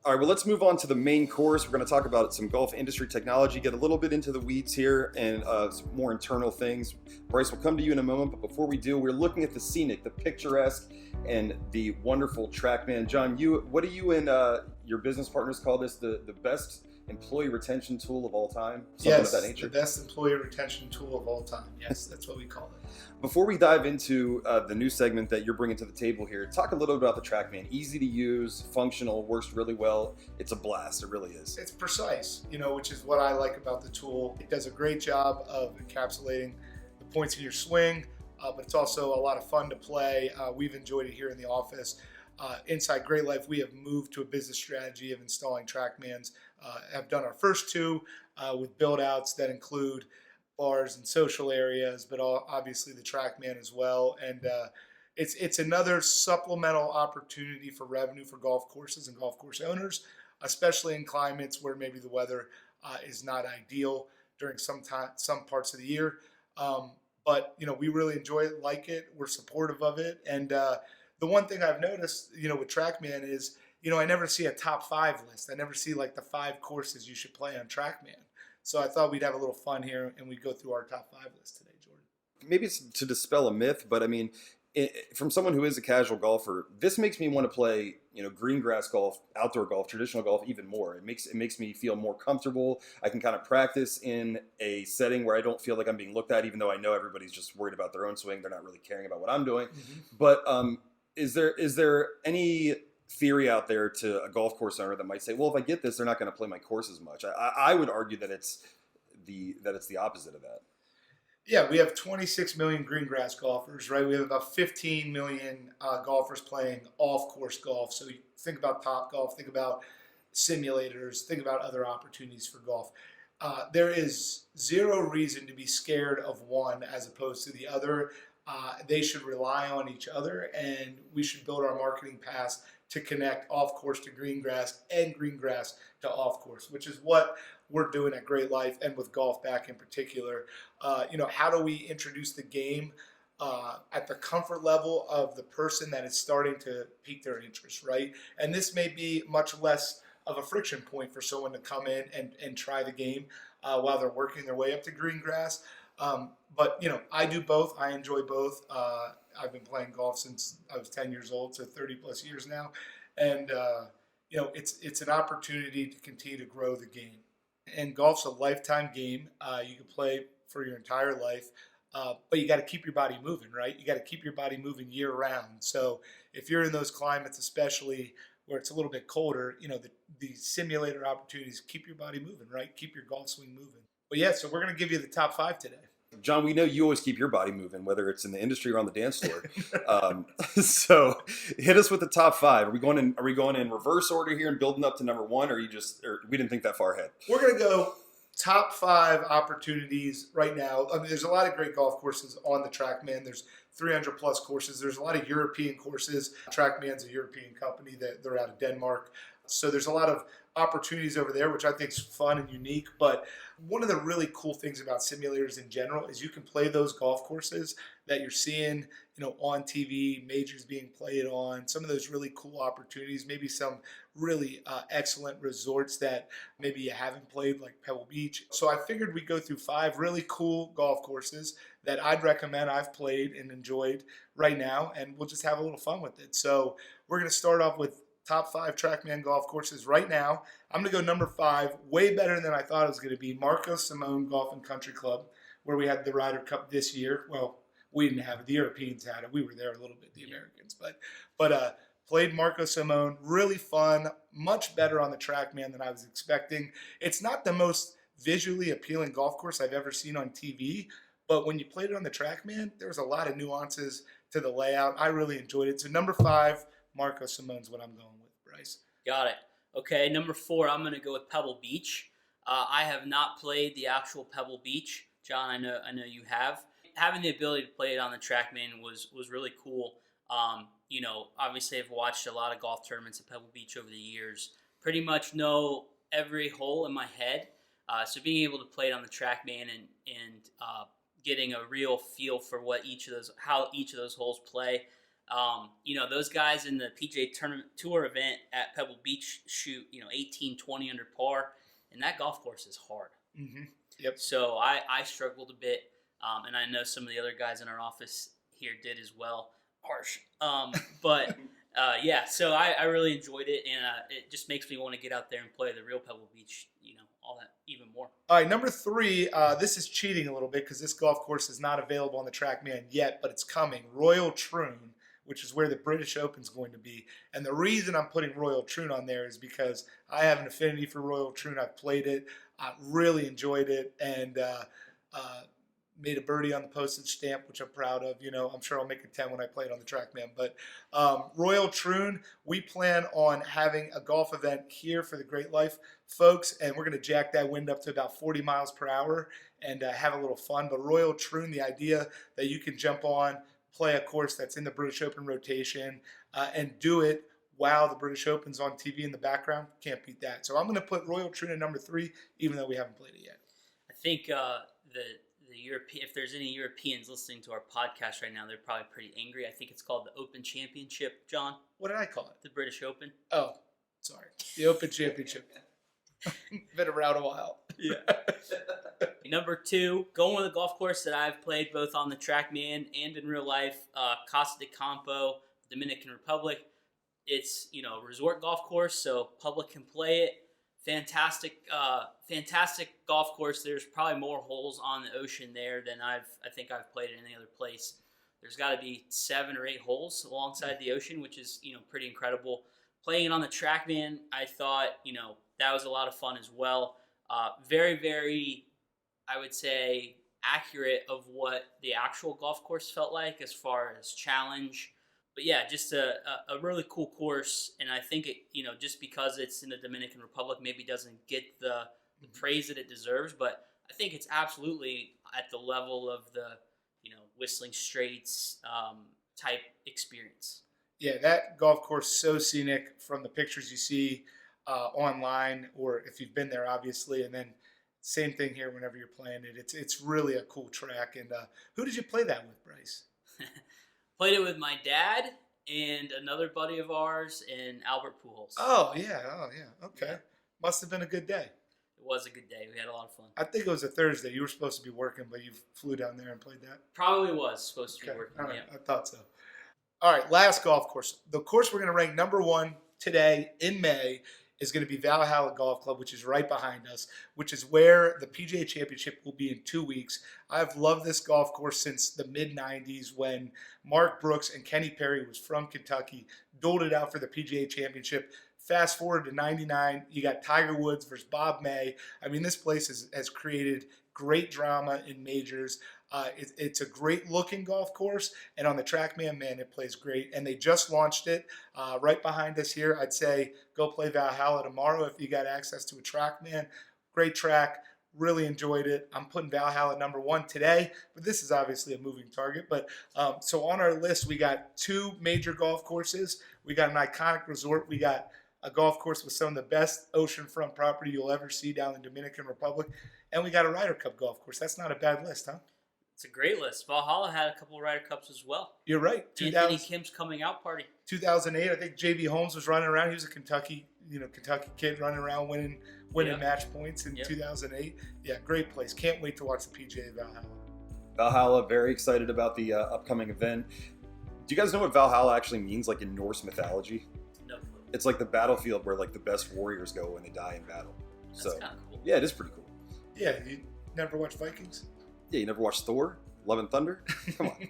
All right, well, let's move on to the main course. We're going to talk about some golf industry technology, get a little bit into the weeds here, and some more internal things. Bryce, will come to you in a moment, but before we do, we're looking at the scenic, the picturesque, and the wonderful Trackman. John, what do you and your business partners call this? The best employee retention tool of all time? Something of that nature? The best employee retention tool of all time. Yes, that's what we call it. Before we dive into the new segment that you're bringing to the table here, talk a little bit about the Trackman. Easy to use, functional, works really well. It's a blast. It really is. It's precise, which is what I like about the tool. It does a great job of encapsulating the points in your swing, but it's also a lot of fun to play. We've enjoyed it here in the office. Inside Great Life, we have moved to a business strategy of installing Trackmans. Have done our first two with build-outs that include bars and social areas, but obviously the Trackman as well. And it's another supplemental opportunity for revenue for golf courses and golf course owners, especially in climates where maybe the weather is not ideal during some parts of the year. But we really enjoy it, like it. We're supportive of it. And the one thing I've noticed, with Trackman is, I never see a top 5 list. I never see like the 5 courses you should play on Trackman. So I thought we'd have a little fun here and we'd go through our top 5 list today, Jordan. Maybe it's to dispel a myth, but I mean, from someone who is a casual golfer, this makes me want to play, green grass golf, outdoor golf, traditional golf even more. It makes me feel more comfortable. I can kind of practice in a setting where I don't feel like I'm being looked at, even though I know everybody's just worried about their own swing. They're not really caring about what I'm doing. Mm-hmm. But is there any theory out there to a golf course owner that might say, well, if I get this, they're not going to play my course as much? I would argue that it's the opposite of that. Yeah, we have 26 million green grass golfers, right? We have about 15 million golfers playing off-course golf. So you think about Top Golf, think about simulators, think about other opportunities for golf. There is zero reason to be scared of one as opposed to the other. They should rely on each other, and we should build our marketing paths to connect off-course to green grass and green grass to off-course, which is what we're doing at Great Life and with Golf Back in particular. How do we introduce the game at the comfort level of the person that is starting to pique their interest, right? And this may be much less of a friction point for someone to come in and try the game while they're working their way up to green grass. But I do both. I enjoy both. I've been playing golf since I was 10 years old, so 30 plus years now. And, it's an opportunity to continue to grow the game. And golf's a lifetime game. You can play for your entire life, but you got to keep your body moving, right? You got to keep your body moving year round. So if you're in those climates, especially where it's a little bit colder, the simulator opportunities, keep your body moving, right? Keep your golf swing moving. But yeah, so we're going to give you the top 5 today. John, we know you always keep your body moving, whether it's in the industry or on the dance floor. So hit us with the top 5. Are we going in reverse order here and building up to number 1, or we didn't think that far ahead? We're going to go top 5 opportunities right now. I mean, there's a lot of great golf courses on the Trackman. There's 300 plus courses. There's a lot of European courses. Trackman's a European company they're out of Denmark. So there's a lot of opportunities over there, which I think is fun and unique. But one of the really cool things about simulators in general is you can play those golf courses that you're seeing, on TV, majors being played on, some of those really cool opportunities, maybe some really excellent resorts that maybe you haven't played, like Pebble Beach. So I figured we'd go through 5 really cool golf courses that I'd recommend, I've played and enjoyed right now, and we'll just have a little fun with it. So we're going to start off with top 5 Trackman golf courses right now. I'm going to go number 5, way better than I thought it was going to be, Marco Simone Golf and Country Club, where we had the Ryder Cup this year. Well, we didn't have it. The Europeans had it. We were there a little bit, the Americans. But played Marco Simone. Really fun. Much better on the Trackman than I was expecting. It's not the most visually appealing golf course I've ever seen on TV, but when you played it on the Trackman, there was a lot of nuances to the layout. I really enjoyed it. So number 5, Marco Simone's what I'm going with, Bryce. Got it. Okay, number 4, I'm going to go with Pebble Beach. I have not played the actual Pebble Beach. John, I know you have. Having the ability to play it on the Trackman was really cool. Obviously I've watched a lot of golf tournaments at Pebble Beach over the years. Pretty much know every hole in my head. So being able to play it on the Trackman and getting a real feel for how each of those holes play Those guys in the PGA Tournament Tour event at Pebble Beach shoot 18, 20 under par, and that golf course is hard. Mm-hmm. Yep. So I struggled a bit, and I know some of the other guys in our office here did as well. Harsh. So I really enjoyed it, and it just makes me want to get out there and play the real Pebble Beach, all that even more. All right, number 3, this is cheating a little bit because this golf course is not available on the Trackman yet, but it's coming. Royal Troon, which is where the British Open is going to be. And the reason I'm putting Royal Troon on there is because I have an affinity for Royal Troon. I've played it. I really enjoyed it, and made a birdie on the postage stamp, which I'm proud of. I'm sure I'll make a 10 when I play it on the Trackman. But Royal Troon, we plan on having a golf event here for the Great Life folks, and we're going to jack that wind up to about 40 miles per hour and have a little fun. But Royal Troon, the idea that you can jump on, play a course that's in the British Open rotation, and do it while the British Open's on TV in the background, can't beat that. So I'm going to put Royal Troon at number 3, even though we haven't played it yet. I think if there's any Europeans listening to our podcast right now, they're probably pretty angry. I think it's called the Open Championship, John. What did I call it? The British Open. Oh, sorry. The Open Championship. Been around a while. Yeah. Number 2, going with a golf course that I've played both on the Trackman and in real life, Casa de Campo, Dominican Republic. It's a resort golf course, so public can play it. Fantastic golf course. There's probably more holes on the ocean there than I think I've played at any other place. There's got to be 7 or 8 holes alongside the ocean, which is pretty incredible. Playing it on the Trackman, I thought that was a lot of fun as well. Very, very, I would say, accurate of what the actual golf course felt like as far as challenge. But yeah, just a really cool course, and I think it, just because it's in the Dominican Republic, maybe doesn't get the praise that it deserves, but I think it's absolutely at the level of the, Whistling Straits type experience. Yeah, that golf course so scenic from the pictures you see online, or if you've been there, obviously, and then same thing here whenever you're playing it. It's really a cool track. And who did you play that with, Bryce? Played it with my dad and another buddy of ours in Albert Pujols. Oh, yeah. Okay. Yeah. Must have been a good day. It was a good day. We had a lot of fun. I think it was a Thursday. You were supposed to be working, but you flew down there and played that? Probably was supposed to be working, All right. yeah. I thought so. All right, last golf course. The course we're going to rank number 1 today in May is going to be Valhalla Golf Club, which is right behind us, which is where the PGA Championship will be in 2 weeks. I've loved this golf course since the mid-'90s when Mark Brooks and Kenny Perry was from Kentucky, doled it out for the PGA Championship. Fast forward to 99, you got Tiger Woods versus Bob May. I mean, this place has created great drama in majors. It's a great looking golf course, and on the Trackman, man, it plays great. And they just launched it right behind us here. I'd say go play Valhalla tomorrow if you got access to a Trackman. Great track. Really enjoyed it. I'm putting Valhalla number 1 today, but this is obviously a moving target. But so on our list, we got 2 major golf courses. We got an iconic resort. We got a golf course with some of the best oceanfront property you'll ever see down in Dominican Republic. And we got a Ryder Cup golf course. That's not a bad list, huh? It's a great list. Valhalla had a couple of Ryder Cups as well. You're right. Anthony Kim's coming out party. 2008, I think J.B. Holmes was running around. He was a Kentucky kid running around winning match points in 2008. Yeah, great place. Can't wait to watch the PGA Valhalla. Valhalla, very excited about the upcoming event. Do you guys know what Valhalla actually means, like in Norse mythology? No clue. It's like the battlefield where like the best warriors go when they die in battle. That's So kind of cool. yeah, it is pretty cool. Yeah, you never watched Vikings? Yeah, you never watched Thor? Love and Thunder? Come on.